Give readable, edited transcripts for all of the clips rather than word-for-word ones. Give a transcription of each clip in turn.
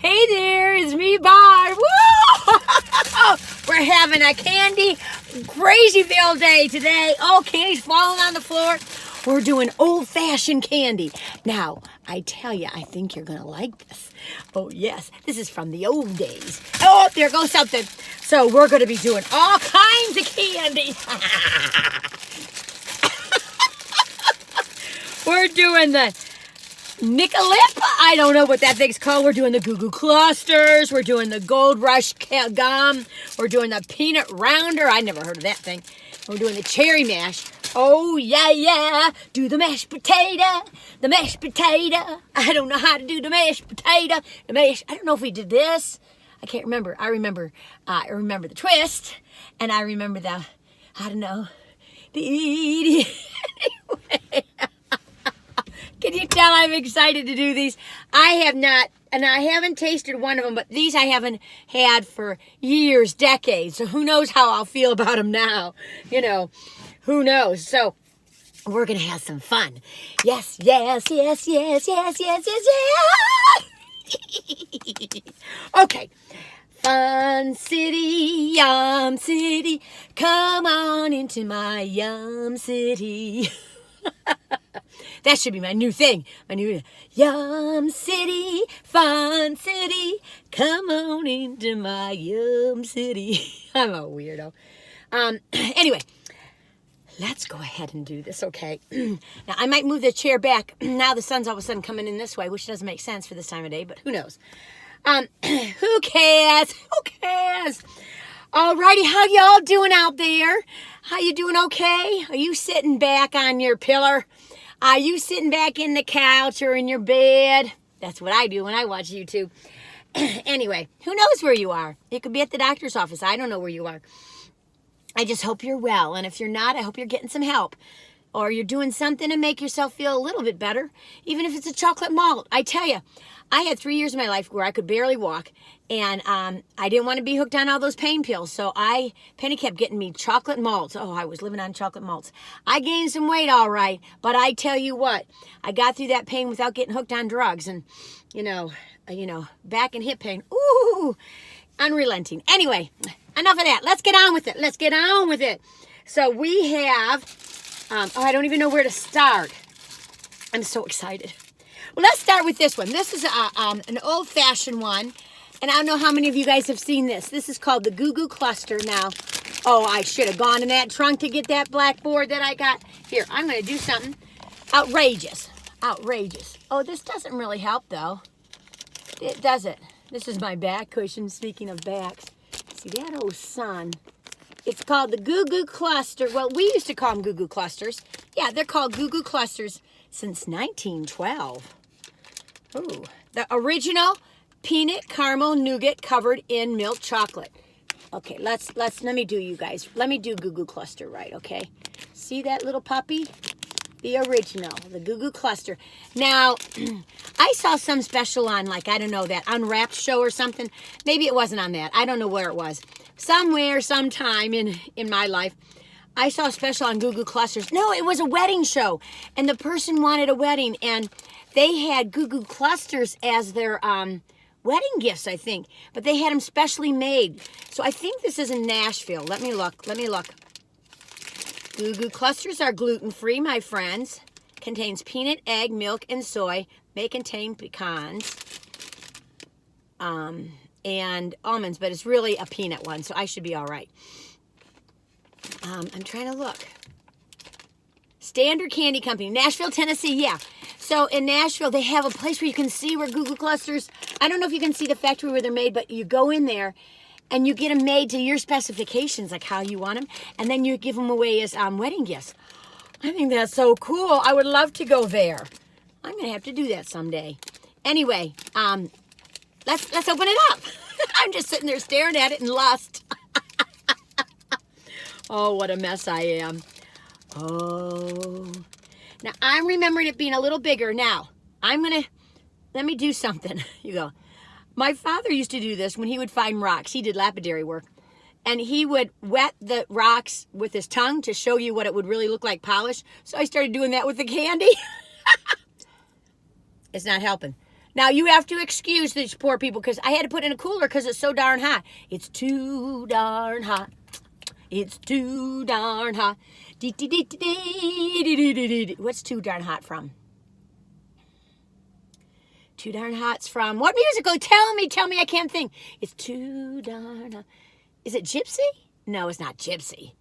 Hey there, it's me, Barb. Woo! We're having a candy crazyville day today. Oh, candy's falling on the floor. We're doing old-fashioned candy. Now, I tell you, I think you're going to like this. Oh, yes, this is from the old days. Oh, there goes something. So we're going to be doing all kinds of candy. We're doing the Nik-L-Nip. I don't know what that thing's called. We're doing the Goo Goo Clusters. We're doing the Gold Rush gum. We're doing the peanut rounder. I never heard of that thing. We're doing the cherry mash. Oh, yeah, yeah. Do the mashed potato. The mashed potato. I don't know how to do the mashed potato. I don't know if we did this. I can't remember. I remember the twist. And I remember I don't know. Anyway. Can you tell I'm excited to do these? I have not, and I haven't tasted one of them, but these I haven't had for years, decades. So who knows how I'll feel about them now? You know, who knows? So we're going to have some fun. Yes, yes, yes, yes, yes, yes, yes, yes. Okay. Fun city, yum city. Come on into my yum city. That should be my new thing. My new yum city, fun city. Come on into my yum city. I'm a weirdo. Anyway, let's go ahead and do this, okay? Now, I might move the chair back. Now the sun's all of a sudden coming in this way, which doesn't make sense for this time of day, but who knows? Who cares? Who cares? Alrighty, how y'all doing out there? How you doing okay? Are you sitting back on your pillar? Are you sitting back in the couch or in your bed? That's what I do when I watch YouTube. Anyway, who knows where you are? You could be at the doctor's office. I don't know where you are. I just hope you're well. And if you're not, I hope you're getting some help. Or you're doing something to make yourself feel a little bit better, even if it's a chocolate malt. I tell you, I had 3 years of my life where I could barely walk, and I didn't want to be hooked on all those pain pills, so Penny kept getting me chocolate malts. Oh, I was living on chocolate malts. I gained some weight, all right, but I tell you what, I got through that pain without getting hooked on drugs, and, you know, back and hip pain, ooh, unrelenting. Anyway, enough of that. Let's get on with it. Let's get on with it. So we have, I don't even know where to start. I'm so excited. Well, let's start with this one. This is an old-fashioned one, and I don't know how many of you guys have seen this. This is called the Goo Goo Cluster. Now, oh, I should have gone in that trunk to get that blackboard that I got. Here, I'm going to do something outrageous. Outrageous. Oh, this doesn't really help, though. It doesn't. This is my back cushion, speaking of backs. See that? Oh, son. It's called the Goo Goo Cluster. Well, we used to call them Goo Goo Clusters. Yeah, they're called Goo Goo Clusters since 1912. Ooh, the original peanut caramel nougat covered in milk chocolate. Okay, let me do you guys. Let me do Goo Goo Cluster right, okay? See that little puppy? The original, the Goo Goo Cluster. Now, I saw some special on, like, I don't know, that Unwrapped show or something. Maybe it wasn't on that. I don't know where it was. Somewhere, sometime in my life, I saw a special on Goo Goo Clusters. No, it was a wedding show, and the person wanted a wedding, and they had Goo Goo Clusters as their wedding gifts, I think, but they had them specially made. So I think this is in Nashville. Let me look. Goo Goo Clusters are gluten-free, my friends. Contains peanut, egg, milk, and soy. May contain pecans and almonds, but it's really a peanut one, so I should be all right. I'm trying to look. Standard Candy Company, Nashville, Tennessee, yeah. So in Nashville, they have a place where you can see where Goo Goo Clusters, I don't know if you can see the factory where they're made, but you go in there and you get them made to your specifications, like how you want them, and then you give them away as wedding gifts. I think that's so cool. I would love to go there. I'm going to have to do that someday. Anyway, let's open it up. I'm just sitting there staring at it in lust. Oh, what a mess I am. Oh. Now, I'm remembering it being a little bigger. Now, let me do something. You go. My father used to do this when he would find rocks. He did lapidary work. And he would wet the rocks with his tongue to show you what it would really look like polished. So I started doing that with the candy. It's not helping. Now, you have to excuse these poor people because I had to put it in a cooler because it's so darn hot. It's too darn hot. It's too darn hot. What's too darn hot from? Too darn hot's from what musical? Tell me, I can't think. It's too darn hot. Is it Gypsy? No, it's not Gypsy.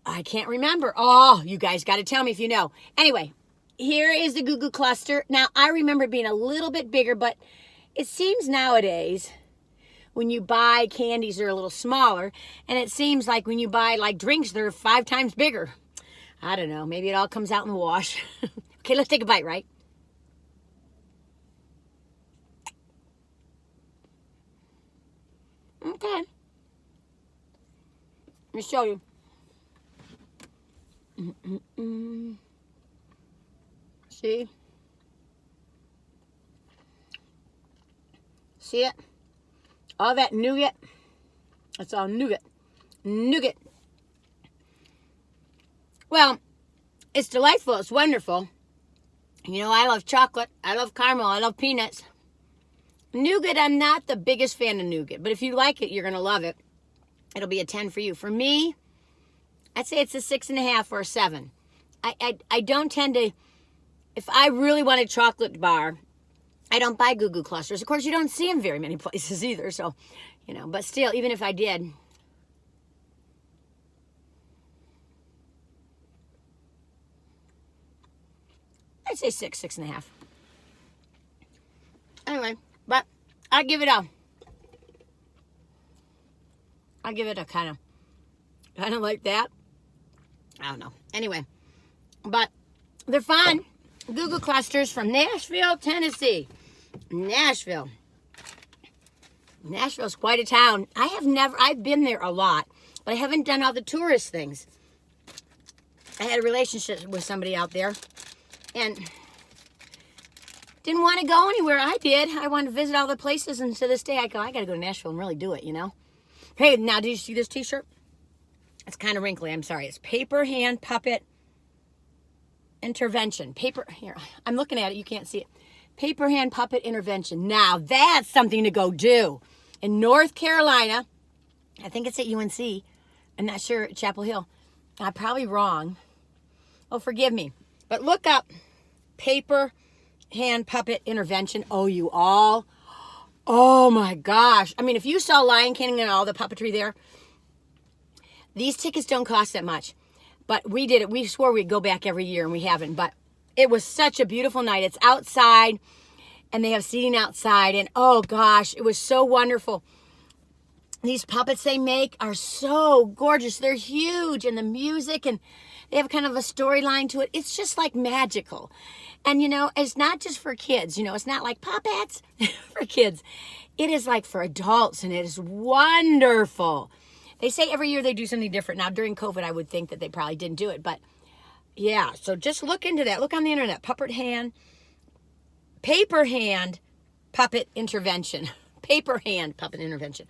I can't remember. Oh, you guys got to tell me if you know. Anyway, here is the Goo Goo Cluster. Now, I remember it being a little bit bigger, but it seems nowadays when you buy candies, they're a little smaller, and it seems like when you buy like drinks, they're 5 times bigger. I don't know. Maybe it all comes out in the wash. Okay, let's take a bite, right? Okay. Let me show you. See? See it? All that nougat. That's all nougat. Nougat. Well, it's delightful. It's wonderful. You know, I love chocolate. I love caramel. I love peanuts. Nougat, I'm not the biggest fan of nougat. But if you like it, you're going to love it. It'll be a 10 for you. For me, I'd say it's a 6.5 or a 7. I don't tend to, if I really want a chocolate bar, I don't buy Goo Goo Clusters. Of course, you don't see them very many places either. So, you know, but still, even if I did, I'd say 6, 6.5. Anyway, but I'll give it a kind of like that. I don't know. Anyway, but they're fun. Goo Goo Clusters from Nashville, Tennessee. Nashville's quite a town. I've been there a lot, but I haven't done all the tourist things. I had a relationship with somebody out there and didn't want to go anywhere. I did. I wanted to visit all the places, and to this day I got to go to Nashville and really do it, you know. Hey, now did you see this t-shirt? It's kind of wrinkly. I'm sorry. It's Paperhand Puppet Intervention. Here, I'm looking at it. You can't see it. Paperhand Puppet Intervention. Now, that's something to go do. In North Carolina, I think it's at UNC. I'm not sure, at Chapel Hill. I'm probably wrong. Oh, forgive me. But look up Paperhand Puppet Intervention. Oh, you all. Oh, my gosh. I mean, if you saw Lion King and all the puppetry there, these tickets don't cost that much. But we did it. We swore we'd go back every year, and we haven't. But it was such a beautiful night. It's outside, and they have seating outside. And, oh, gosh, it was so wonderful. These puppets they make are so gorgeous. They're huge, and the music, and they have kind of a storyline to it. It's just like magical. And, you know, it's not just for kids. You know, it's not like puppets for kids. It is like for adults, and it is wonderful. They say every year they do something different. Now, during COVID, I would think that they probably didn't do it. But, yeah, so just look into that. Look on the internet. Paperhand Puppet Intervention. Paperhand Puppet Intervention.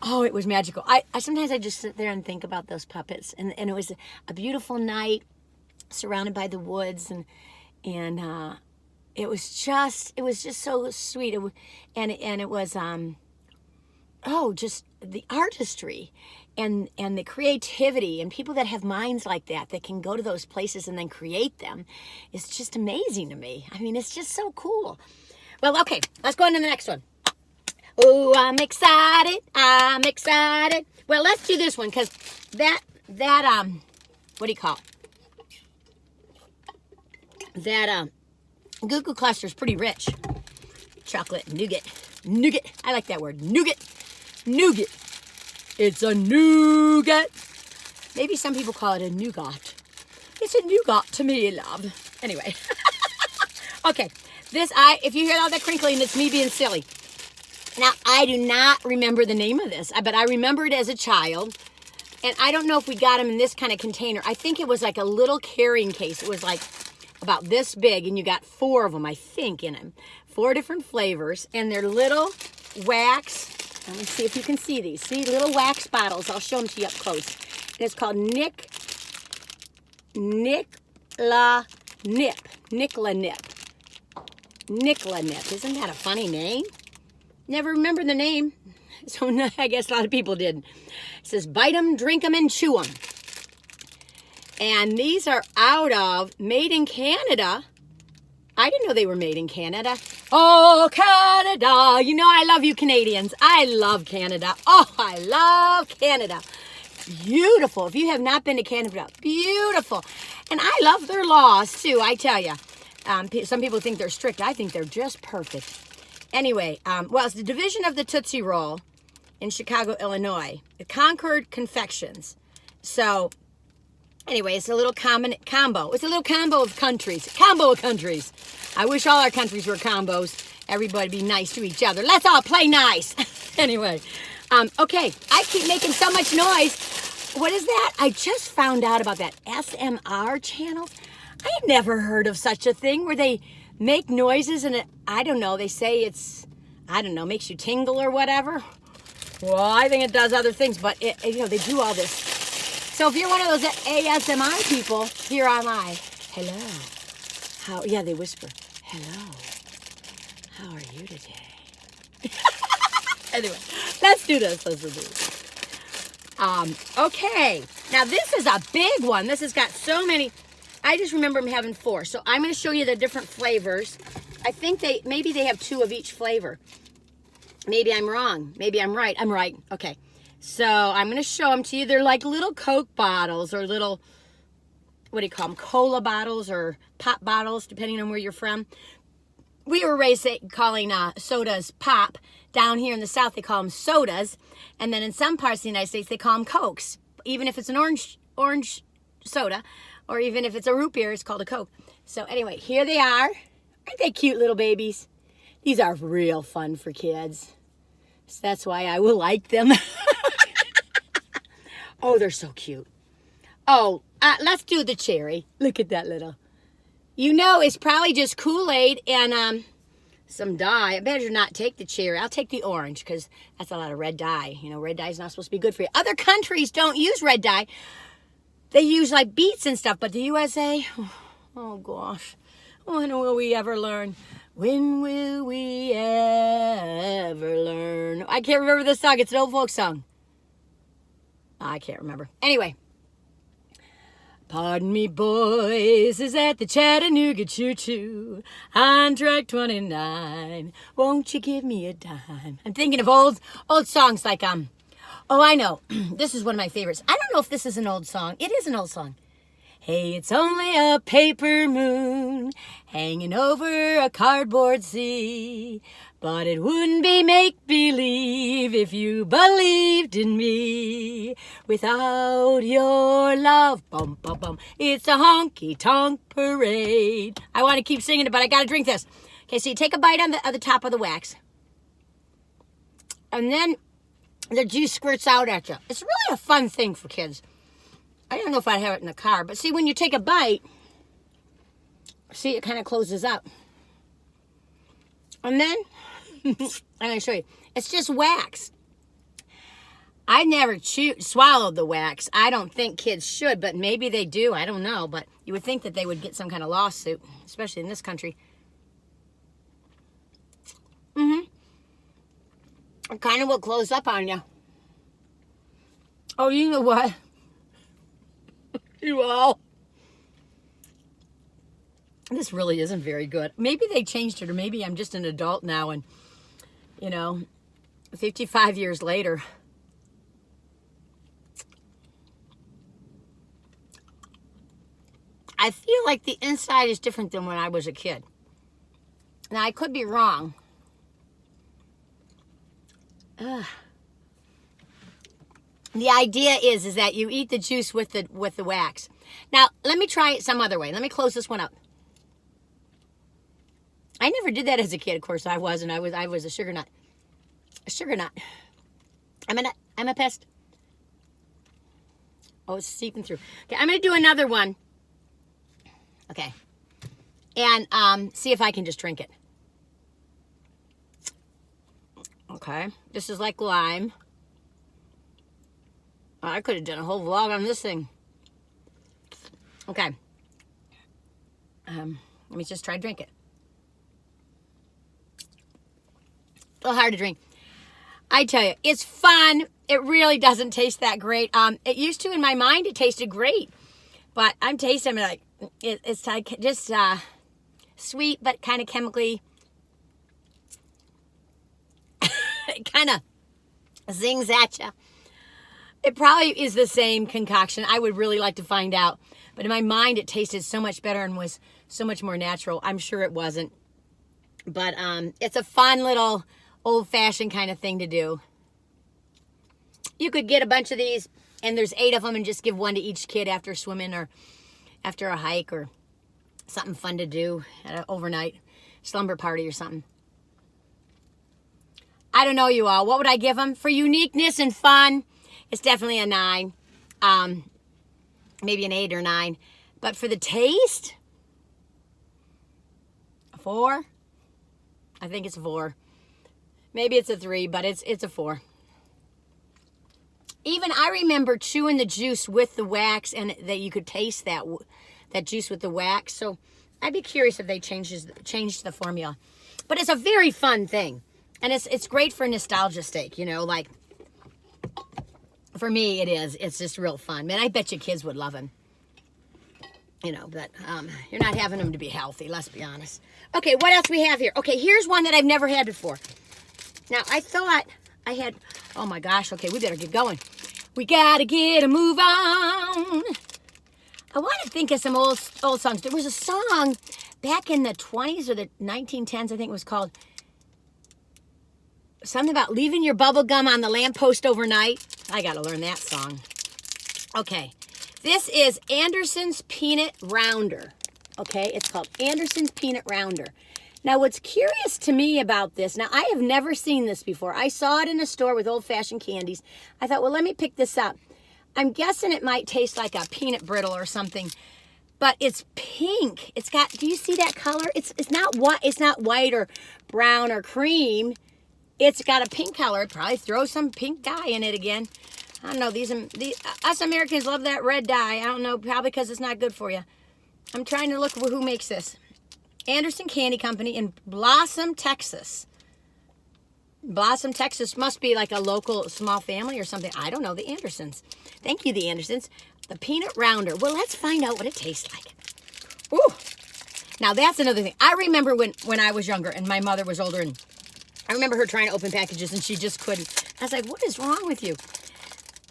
Oh, it was magical. I sometimes I just sit there and think about those puppets. And it was a beautiful night surrounded by the woods. And it was just so sweet. It was just the artistry and the creativity and people that have minds like that can go to those places and then create them. It's just amazing to me. I mean, it's just so cool. Well, okay, let's go on to the next one. Oh, I'm excited. Well, let's do this one because that what do you call it? That Goo Goo Cluster is pretty rich. Chocolate nougat. I like that word. Nougat. It's a nougat. Maybe some people call it a nougat. It's a nougat to me, love. Anyway. Okay. If you hear all that crinkling, it's me being silly. Now, I do not remember the name of this, but I remember it as a child. And I don't know if we got them in this kind of container. I think it was like a little carrying case. It was like about this big, and you got 4 of them, I think, in them. 4 different flavors, and they're little wax. Let me see if you can see these. See, little wax bottles. I'll show them to you up close. And it's called Nik-L-Nip. Nik-L-Nip. Nik-L-Nip. Isn't that a funny name? Never remember the name. So I guess a lot of people did. It says, bite 'em, drink 'em, and chew 'em. And these are out of Made in Canada. I didn't know they were made in Canada. Oh, Canada. You know I love you Canadians. I love Canada. Oh, I love Canada. Beautiful. If you have not been to Canada, beautiful. And I love their laws, too, I tell you. Some people think they're strict. I think they're just perfect. Anyway, well, it's the division of the Tootsie Roll in Chicago, Illinois. The Concord Confections. So, anyway, it's a little combo. It's a little combo of countries. Combo of countries. I wish all our countries were combos. Everybody be nice to each other. Let's all play nice. Anyway, okay. I keep making so much noise. What is that? I just found out about that SMR channel. I had never heard of such a thing where they make noises and I don't know, they say it's, I don't know, makes you tingle or whatever. Well, I think it does other things, but you know, they do all this. So if you're one of those ASMR people, here am I. Hello. Yeah, they whisper. Hello. How are you today? Anyway, let's do this. Okay. Now this is a big one. This has got so many. I just remember them having 4. So I'm going to show you the different flavors. I think maybe they have 2 of each flavor. Maybe I'm wrong. Maybe I'm right. I'm right. Okay. So I'm going to show them to you. They're like little Coke bottles or little, what do you call them? Cola bottles or pop bottles, depending on where you're from. We were raised calling sodas pop. Down here in the South, they call them sodas. And then in some parts of the United States, they call them Cokes. Even if it's an orange soda, or even if it's a root beer, it's called a Coke. So anyway, here they are. Aren't they cute little babies? These are real fun for kids. So that's why I will like them. Oh, they're so cute. Oh, let's do the cherry. Look at that little. You know, it's probably just Kool-Aid and some dye. I better not take the cherry. I'll take the orange because that's a lot of red dye. You know, red dye is not supposed to be good for you. Other countries don't use red dye. They use like beets and stuff, but the USA, oh gosh, when will we ever learn? When will we ever learn? I can't remember this song. It's an old folk song. I can't remember. Anyway. Pardon me, boys, is that the Chattanooga Choo-Choo on track 29? Won't you give me a dime? I'm thinking of old songs like, oh, I know. This is one of my favorites. I don't know if this is an old song. It is an old song. Hey, it's only a paper moon hanging over a cardboard sea. But it wouldn't be make-believe if you believed in me. Without your love, bum, bum, bum, it's a honky-tonk parade. I want to keep singing it, but I got to drink this. Okay, so you take a bite on the top of the wax. And then the juice squirts out at you. It's really a fun thing for kids. I don't know if I'd have it in the car, but see, when you take a bite, see, it kind of closes up. And then, I'm going to show you. It's just wax. I never swallowed the wax. I don't think kids should, but maybe they do. I don't know, but you would think that they would get some kind of lawsuit, especially in this country. It kind of will close up on you. Oh, you know what? You all. This really isn't very good. Maybe they changed it, or maybe I'm just an adult now and, you know, 55 years later. I feel like the inside is different than when I was a kid. Now, I could be wrong. The idea is that you eat the juice with the wax. Now, let me try it some other way. Let me close this one up. I never did that as a kid. Of course, I was a sugar nut. A sugar nut. I'm a nut. I'm a pest. Oh, it's seeping through. Okay, I'm going to do another one. Okay. And see if I can just drink it. Okay. This is like lime. I could have done a whole vlog on this thing. Okay. Let me just try to drink it. a little hard to drink. I tell you, it's fun. It really doesn't taste that great. It used to, in my mind, it tasted great. But I'm tasting it like, it's like just sweet, but kind of chemically. It kind of zings at you. It probably is the same concoction. I would really like to find out. But in my mind, it tasted so much better and was so much more natural. I'm sure it wasn't. But it's a fun little old-fashioned kind of thing to do. You could get a bunch of these, and there's 8 of them, and just give one to each kid after swimming or after a hike or something fun to do at an overnight slumber party or something. I don't know, you all. What would I give them? For uniqueness and fun, it's definitely a 9. Maybe an 8 or 9. But for the taste, a 4. I think it's a 4. Maybe it's a 3, but it's a 4. Even I remember chewing the juice with the wax, and that you could taste that juice with the wax. So I'd be curious if they changed the formula. But it's a very fun thing, and it's great for nostalgia sake. You know, like for me, it is. It's just real fun. Man, I bet you kids would love them. You know, but you're not having them to be healthy. Let's be honest. Okay, what else we have here? Okay, here's one that I've never had before. Now I thought I had. Oh my gosh. Okay, we better get going. We gotta get a move on. I want to think of some old songs. There was a song back in the 20s or the 1910s, I think it was called something about leaving your bubble gum on the lamppost overnight. I gotta learn that song. Okay, this is Anderson's Peanut Rounder. Okay, it's called Anderson's Peanut Rounder. Now, what's curious to me about this, now I have never seen this before. I saw it in a store with old-fashioned candies. I thought, well, let me pick this up. I'm guessing it might taste like a peanut brittle or something, but it's pink. It's got, do you see that color? It's not white or brown or cream. It's got a pink color. Probably throw some pink dye in it again. I don't know. Us Americans love that red dye. I don't know, probably because it's not good for you. I'm trying to look for who makes this. Anderson Candy Company in Blossom, Texas. Blossom, Texas must be like a local small family or something. I don't know. The Andersons. Thank you, the Andersons. The Peanut Rounder. Well, let's find out what it tastes like. Ooh. Now, that's another thing. I remember when I was younger and my mother was older, and I remember her trying to open packages and she just couldn't. I was like, what is wrong with you?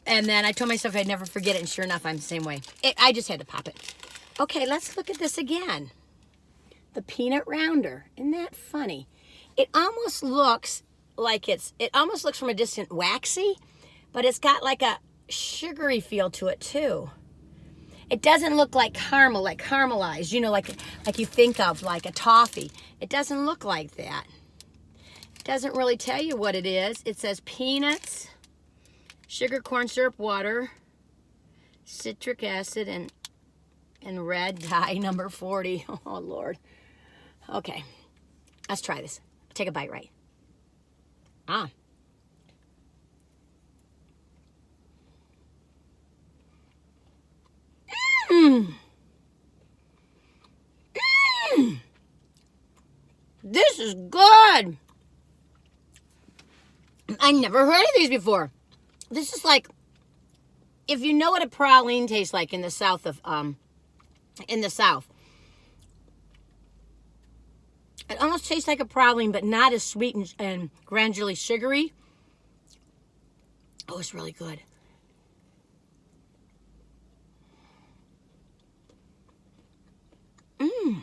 And then I told myself I'd never forget it, and sure enough, I'm the same way. I just had to pop it. Okay, let's look at this again. The Peanut Rounder. Isn't that funny? It almost looks like it almost looks from a distance waxy, but it's got like a sugary feel to it too. It doesn't look like caramel, like caramelized, you know, like you think of like a toffee. It doesn't look like that. It doesn't really tell you what it is. It says peanuts, sugar, corn syrup, water, citric acid, and red dye number 40. Oh, Lord. Okay, let's try this. Take a bite, right? Ah. Mmm. Mmm. This is good. I never heard of these before. This is like, if you know what a praline tastes like in the south of, it almost tastes like a praline, but not as sweet and granularly sugary. Oh, it's really good. Mmm.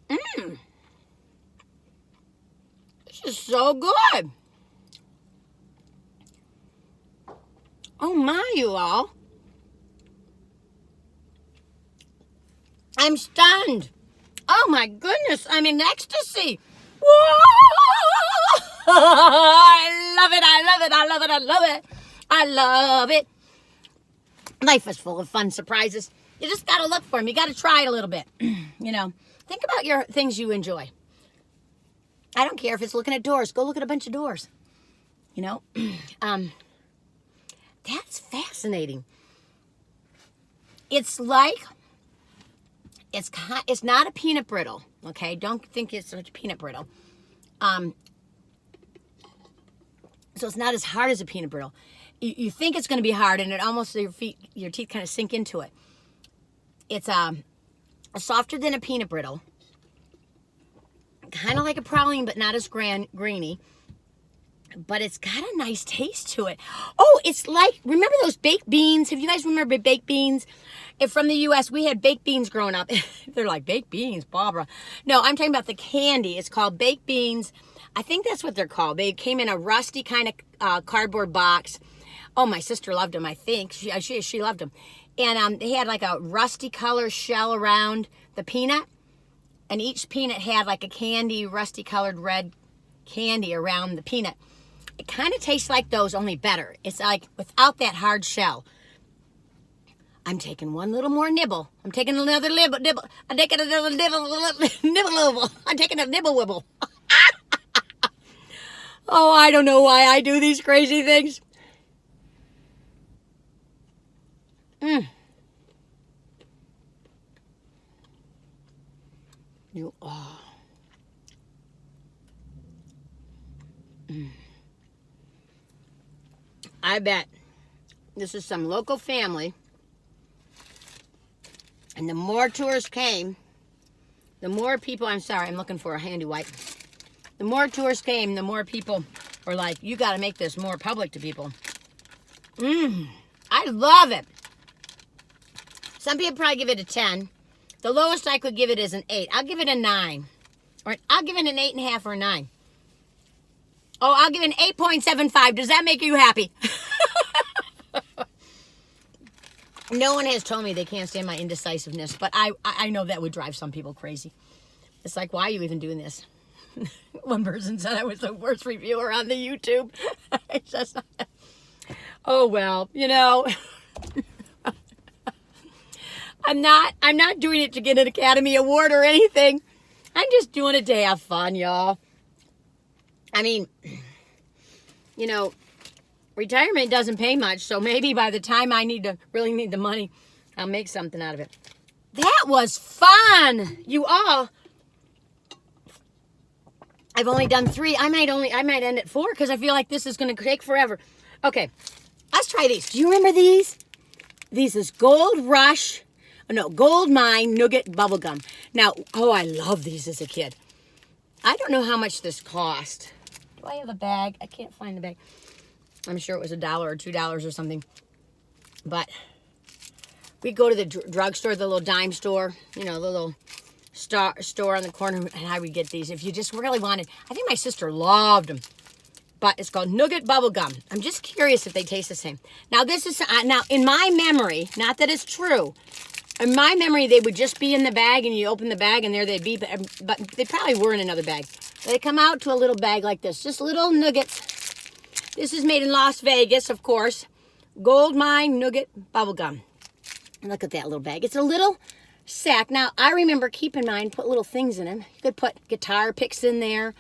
Mmm. This is so good. Oh my, you all. I'm stunned. Oh my goodness, I'm in ecstasy. Whoa! I love it, I love it, I love it, I love it. I love it. Life is full of fun surprises. You just got to look for them. You got to try it a little bit. You know, think about your things you enjoy. I don't care if it's looking at doors. Go look at a bunch of doors. You know, that's fascinating. It's like It's not a peanut brittle, okay? Don't think it's a peanut brittle. So it's not as hard as a peanut brittle. You think it's going to be hard, and it almost, your teeth kind of sink into it. It's softer than a peanut brittle. Kind of like a praline, but not as grainy. But it's got a nice taste to it. Oh, it's like, remember those baked beans? Have you guys remember baked beans? If from the U.S., we had baked beans growing up. They're like, baked beans, Barbara. No, I'm talking about the candy. It's called baked beans. I think that's what they're called. They came in a rusty kind of cardboard box. Oh, my sister loved them, I think. She loved them. And they had like a rusty color shell around the peanut. And each peanut had like a candy, rusty colored red candy around the peanut. It kind of tastes like those, only better. It's like without that hard shell. I'm taking one little more nibble. I'm taking another nibble. I'm taking another nibble. I'm taking a nibble wibble. Oh, I don't know why I do these crazy things. You are. I bet this is some local family, and the more tourists came, the more people, I'm sorry, I'm looking for a handy wipe. The more tourists came, the more people were like, you got to make this more public to people. I love it. Some people probably give it a 10. The lowest I could give it is an 8. I'll give it a 9. Or I'll give it an 8.5 or a 9. Oh, I'll give it an 8.75. Does that make you happy? No one has told me they can't stand my indecisiveness, but I know that would drive some people crazy. It's like, why are you even doing this? One person said I was the worst reviewer on the YouTube. It's just, oh, well, you know. I'm not doing it to get an Academy Award or anything. I'm just doing it to have fun, y'all. I mean, you know, retirement doesn't pay much, so maybe by the time I really need the money, I'll make something out of it. That was fun, you all. I've only done 3. I might end at 4 because I feel like this is going to take forever. Okay, let's try these. Do you remember these? These is Gold Mine Nugget Bubble Gum. Now, oh, I love these as a kid. I don't know how much this cost. Do I have a bag? I can't find the bag. I'm sure it was $1 or $2 or something. But we go to the drugstore, the little dime store, you know, the little store on the corner, and I would get these. If you just really wanted, I think my sister loved them. But it's called Nugget Bubble Gum. I'm just curious if they taste the same. Now, this is, now in my memory, not that it's true, in my memory, they would just be in the bag, and you open the bag, and there they'd be, but they probably were in another bag. They come out to a little bag like this, just little nuggets. This is made in Las Vegas, of course. Gold Mine Nugget Bubble Gum. And look at that little bag. It's a little sack. Now, I remember, keep in mind, put little things in them. You could put guitar picks in there,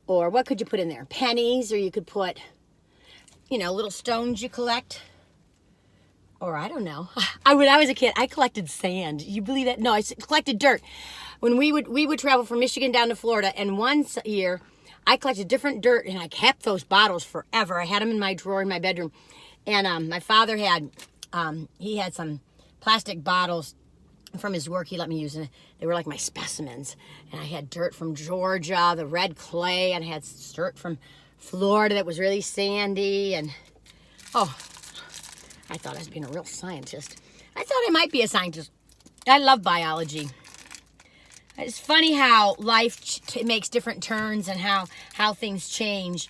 or what could you put in there? Pennies, or you could put, you know, little stones you collect. Or I don't know. When I was a kid, I collected sand. You believe that? No, I collected dirt. When we would travel from Michigan down to Florida, and one year I collected different dirt, and I kept those bottles forever. I had them in my drawer in my bedroom, and my father had he had some plastic bottles from his work. He let me use it. They were like my specimens, and I had dirt from Georgia, the red clay, and I had dirt from Florida that was really sandy, and oh. I thought I was being a real scientist. I thought I might be a scientist. I love biology. It's funny how life makes different turns and how things change,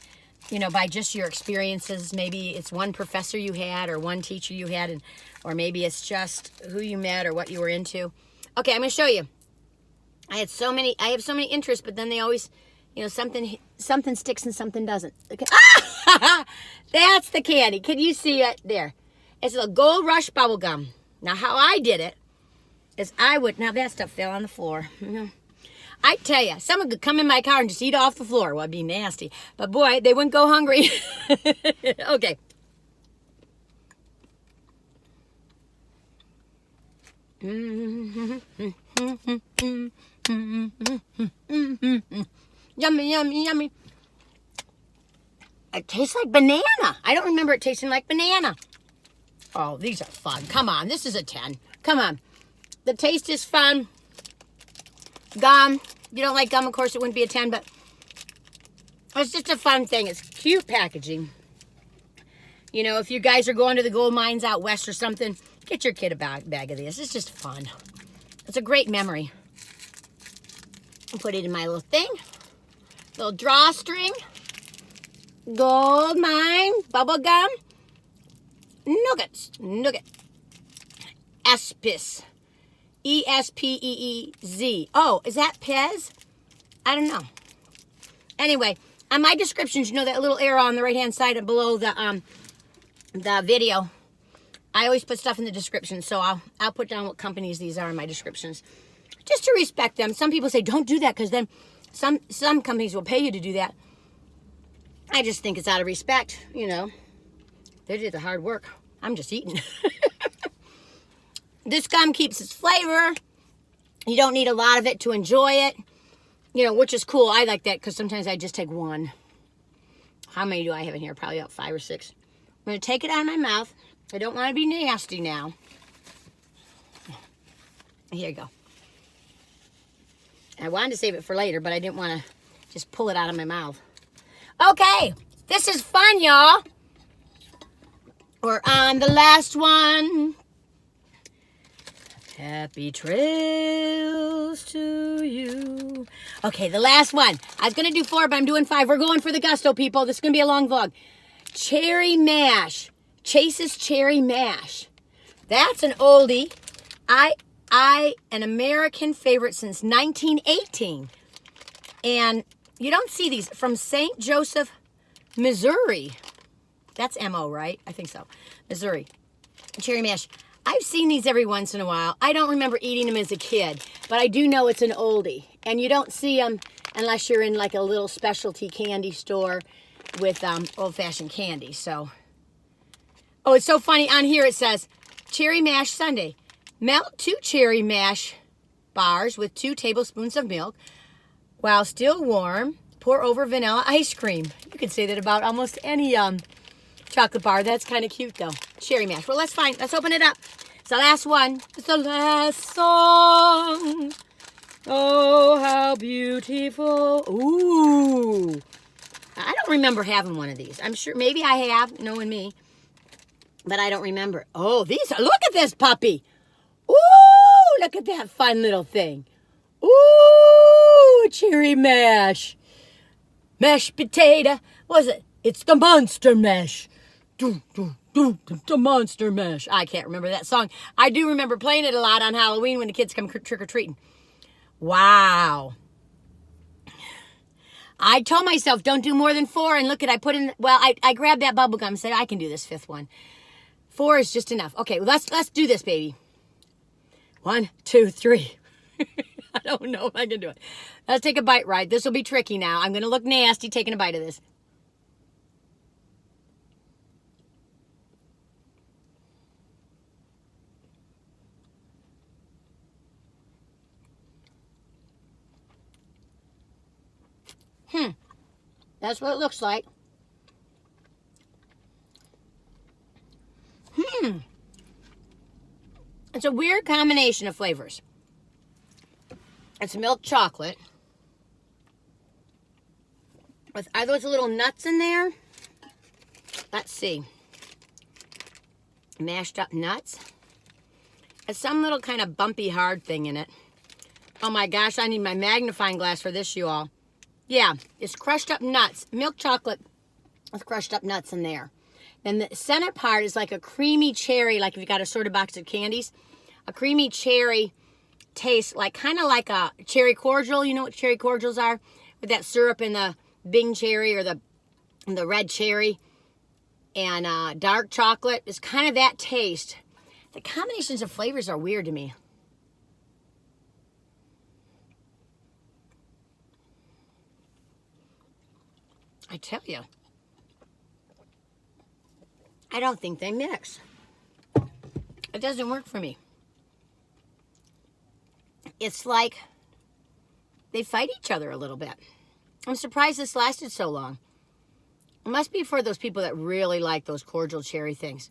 you know, by just your experiences. Maybe it's one professor you had or one teacher you had, or maybe it's just who you met or what you were into. Okay, I'm going to show you. I have so many interests, but then they always, you know, something sticks and something doesn't. Okay. Ah! That's the candy. Can you see it there? It's a Gold Rush bubble gum. Now, how I did it is now that stuff fell on the floor. I tell you, someone could come in my car and just eat off the floor. Well, it'd be nasty. But boy, they wouldn't go hungry. Okay. Yummy, yummy, yummy. It tastes like banana. I don't remember it tasting like banana. Oh, these are fun. Come on, this is a 10. Come on. The taste is fun. Gum. You don't like gum, of course, it wouldn't be a 10, but it's just a fun thing. It's cute packaging. You know, if you guys are going to the gold mines out west or something, get your kid a bag of this. It's just fun. It's a great memory. I'll put it in my little thing. Little drawstring. Gold mine bubble gum. Nuggets. Nugget. Espez. Espeez. Oh, is that Pez? I don't know. Anyway, on my descriptions, you know that little arrow on the right-hand side and below the video. I always put stuff in the description, so I'll put down what companies these are in my descriptions, just to respect them. Some people say don't do that because then some companies will pay you to do that. I just think it's out of respect, you know. They did the hard work. I'm just eating. This gum keeps its flavor. You don't need a lot of it to enjoy it, you know, which is cool. I like that because sometimes I just take one. How many do I have in here? Probably about 5 or 6. I'm going to take it out of my mouth. I don't want to be nasty now. Here you go. I wanted to save it for later, but I didn't want to just pull it out of my mouth. Okay, this is fun, y'all. We're on the last one. Happy trails to you. Okay, the last one. I was going to do 4, but I'm doing 5. We're going for the gusto, people. This is going to be a long vlog. Cherry mash. Chase's cherry mash. That's an oldie. An American favorite since 1918. And you don't see these from St. Joseph, Missouri. That's M-O, right? I think so. Missouri. Cherry mash. I've seen these every once in a while. I don't remember eating them as a kid, but I do know it's an oldie. And you don't see them unless you're in like a little specialty candy store with old-fashioned candy. So, oh, it's so funny. On here it says, Cherry Mash Sundae. Melt 2 cherry mash bars with 2 tablespoons of milk. While still warm, pour over vanilla ice cream. You could say that about almost any chocolate bar. That's kind of cute, though. Cherry mash. Well, let's open it up. It's the last one. It's the last song. Oh, how beautiful. Ooh. I don't remember having one of these. I'm sure maybe I have, knowing me. But I don't remember. Oh, these are, look at this puppy. Ooh, look at that fun little thing. Ooh, cherry mash. Mashed potato. What is it? It's the monster mash. The monster mash. I can't remember that song. I do remember playing it a lot on Halloween when the kids come trick-or-treating. Wow. I told myself don't do more than 4, and look at I put in, well, I grabbed that bubble gum and said I can do this 5th one. 4 is just enough. Okay, well, let's do this, baby. 1, 2, 3. I don't know if I can do it. Let's take a bite, right? This will be tricky now. I'm going to look nasty taking a bite of this. That's what it looks like. It's a weird combination of flavors. It's milk chocolate. Are those little nuts in there? Let's see. Mashed up nuts. It's some little kind of bumpy hard thing in it. Oh my gosh, I need my magnifying glass for this, you all. Yeah, it's crushed up nuts. Milk chocolate with crushed up nuts in there. Then the center part is like a creamy cherry, like if you got a sort of box of candies. A creamy cherry taste, like kind of like a cherry cordial. You know what cherry cordials are? With that syrup in the Bing cherry or the red cherry. And dark chocolate. It's kind of that taste. The combinations of flavors are weird to me. I tell you. I don't think they mix. It doesn't work for me. it's like they fight each other a little bit. I'm surprised this lasted so long. It must be for those people that really like those cordial cherry things.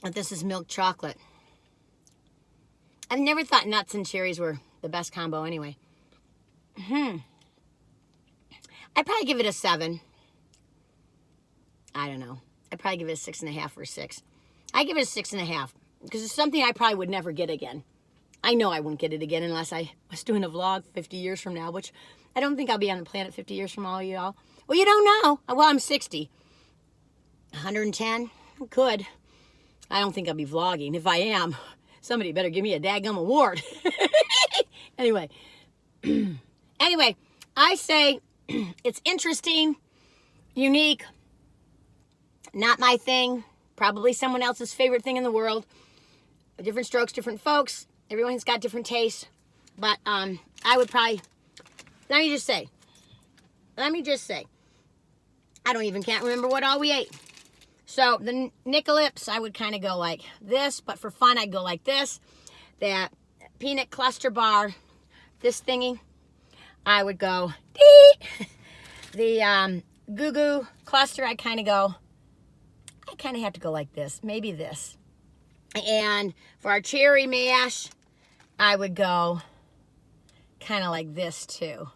But this is milk chocolate. I've never thought nuts and cherries were the best combo anyway. I'd probably give it a 7. I don't know. I'd probably give it a 6.5 or 6. I give it a 6.5 because it's something I probably would never get again. I know I wouldn't get it again unless I was doing a vlog 50 years from now, which I don't think I'll be on the planet 50 years from all y'all. Well, you don't know. Well, I'm 60. 110? Could. I don't think I'll be vlogging. If I am, somebody better give me a daggum award. Anyway, I say it's interesting, unique, not my thing, probably someone else's favorite thing in the world. Different strokes, different folks. Everyone's got different tastes. But I would probably, let me just say, I don't even can't remember what all we ate. So the Nik-L-Nips, I would kind of go like this, but for fun, I'd go like this. That peanut cluster bar, this thingy, I would go dee. The Goo Goo Cluster, I kind of have to go like this, maybe this. And for our cherry mash, I would go kind of like this too,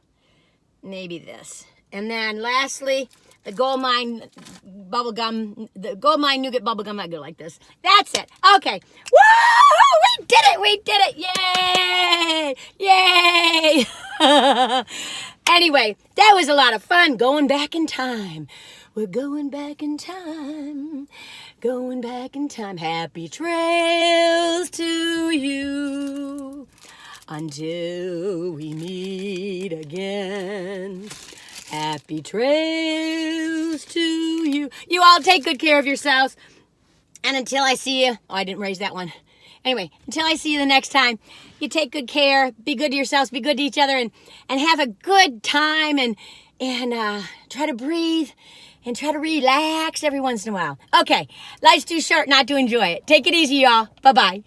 maybe this. And then lastly, the Mine Bubble Gum, the Mine Nugget Bubble Gum, I go like this. That's it. Okay. Woo! We did it! Yay! Yay! Anyway, that was a lot of fun going back in time. We're going back in time. Going back in time. Happy trails to you until we meet again. Happy trails to you. You all take good care of yourselves. And until I see you, oh, I didn't raise that one. Anyway, until I see you the next time, you take good care, be good to yourselves, be good to each other, and have a good time, and try to breathe and try to relax every once in a while. Okay, life's too short not to enjoy it. Take it easy, y'all. Bye-bye.